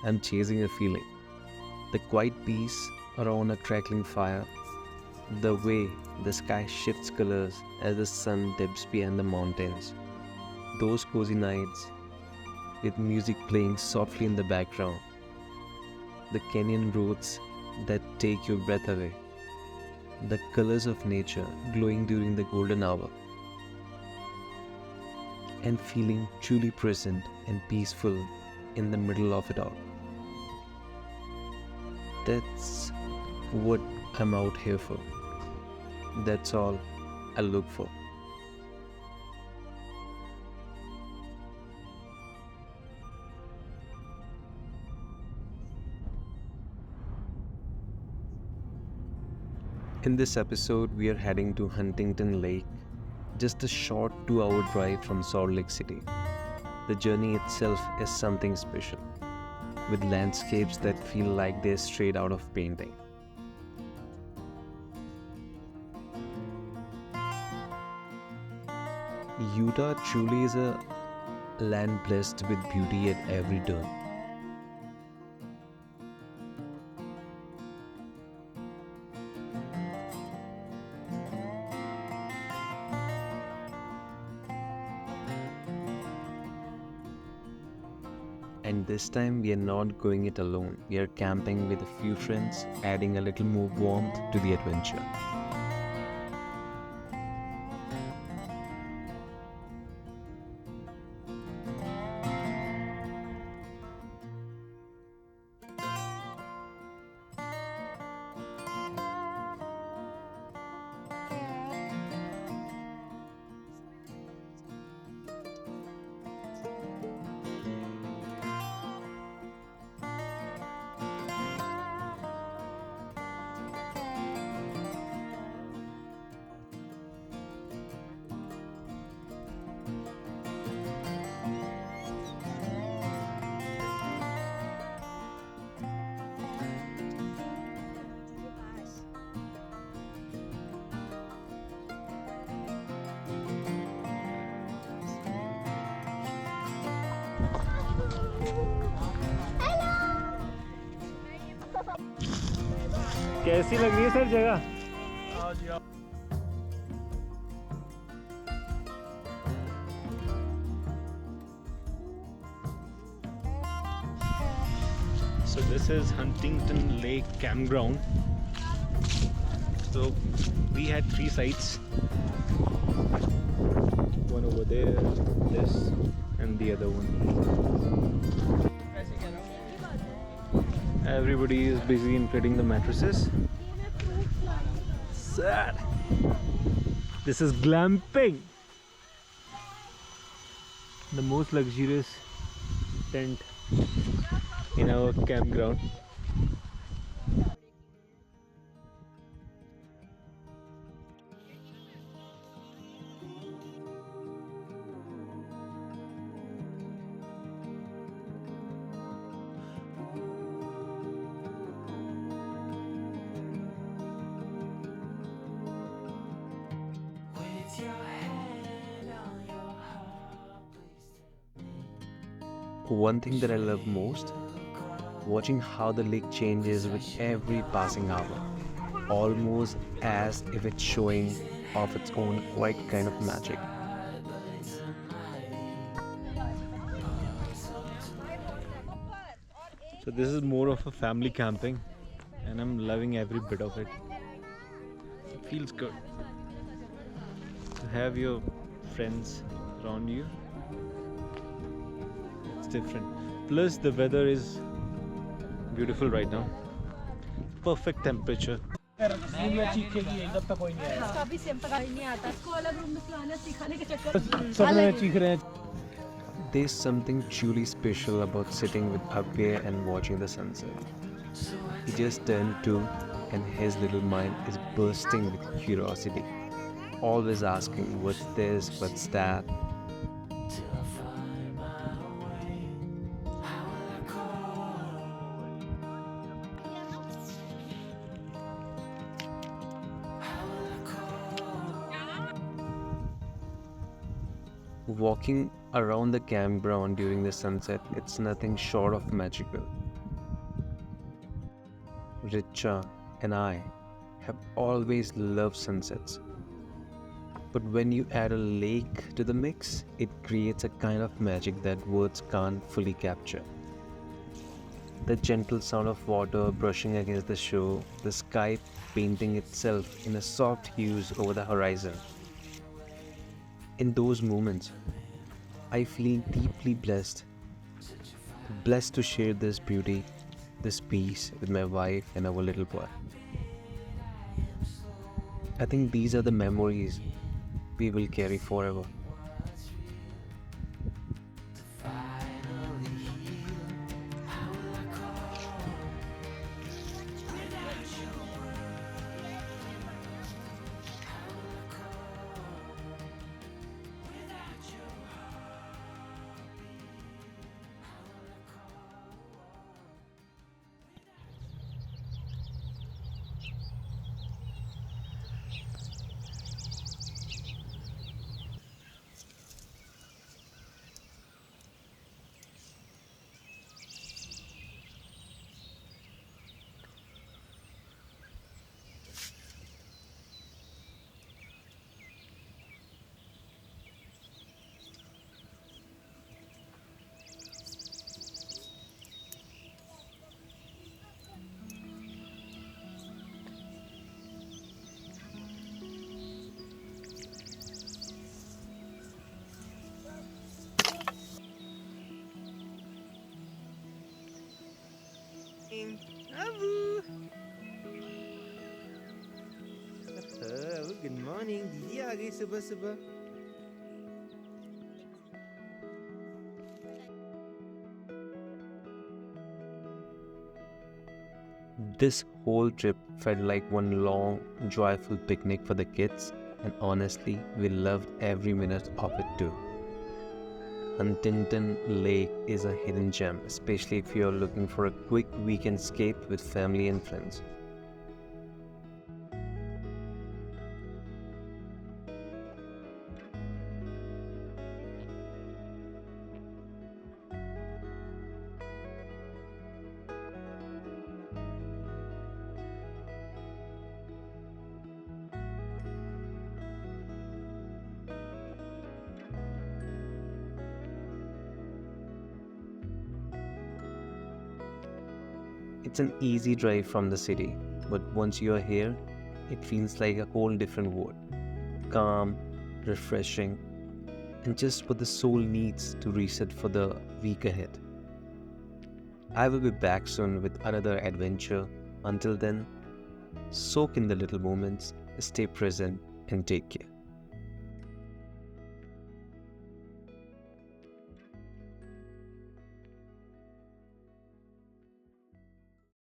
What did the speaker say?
I'm chasing a feeling. The quiet peace around a crackling fire, the way the sky shifts colors as the sun dips behind the mountains, those cozy nights with music playing softly in the background, the canyon roads that take your breath away, the colors of nature glowing during the golden hour, and feeling truly present and peaceful in the middle of it all. That's what I'm out here for. That's all I look for. In this episode, we are heading to Huntington Lake, just a short 2-hour drive from Salt Lake City. The journey itself is something special, with landscapes that feel like they're straight out of painting. Utah truly is a land blessed with beauty at every turn. And this time we are not going it alone. We are camping with a few friends, adding a little more warmth to the adventure. कैसी लग रही है sir जगह? So this is Huntington Lake campground. So we had 3 sites. One over there, this, and the other one. Everybody is busy inflating the mattresses. Sad. This is glamping. The most luxurious tent in our campground. One thing that I love most, watching how the lake changes with every passing hour, almost as if it's showing off its own quiet kind of magic. So this is more of a family camping, and I'm loving every bit of it. It feels good to have your friends around you. It's different. Plus the weather is beautiful right now. Perfect temperature. There's something truly special about sitting with Avyay and watching the sunset. He just turned 2 and his little mind is bursting with curiosity, always asking what's this, what's that. Walking around the campground during the sunset, it's nothing short of magical. Richa, and I have always loved sunsets. But when you add a lake to the mix, it creates a kind of magic that words can't fully capture. The gentle sound of water brushing against the shore, the sky painting itself in a soft hues over the horizon. In those moments, I feel deeply blessed to share this beauty, this peace with my wife and our little boy. I think these are the memories we will carry forever. Abu. Good morning. दीदी आ गई सुबह सुबह. This whole trip felt like one long, joyful picnic for the kids, and honestly, we loved every minute of it too. Huntington Lake is a hidden gem, especially if you're looking for a quick weekend escape with family and friends. It's an easy drive from the city, but once you are here, it feels like a whole different world. Calm, refreshing, and just what the soul needs to reset for the week ahead. I will be back soon with another adventure. Until then, soak in the little moments, stay present, and take care.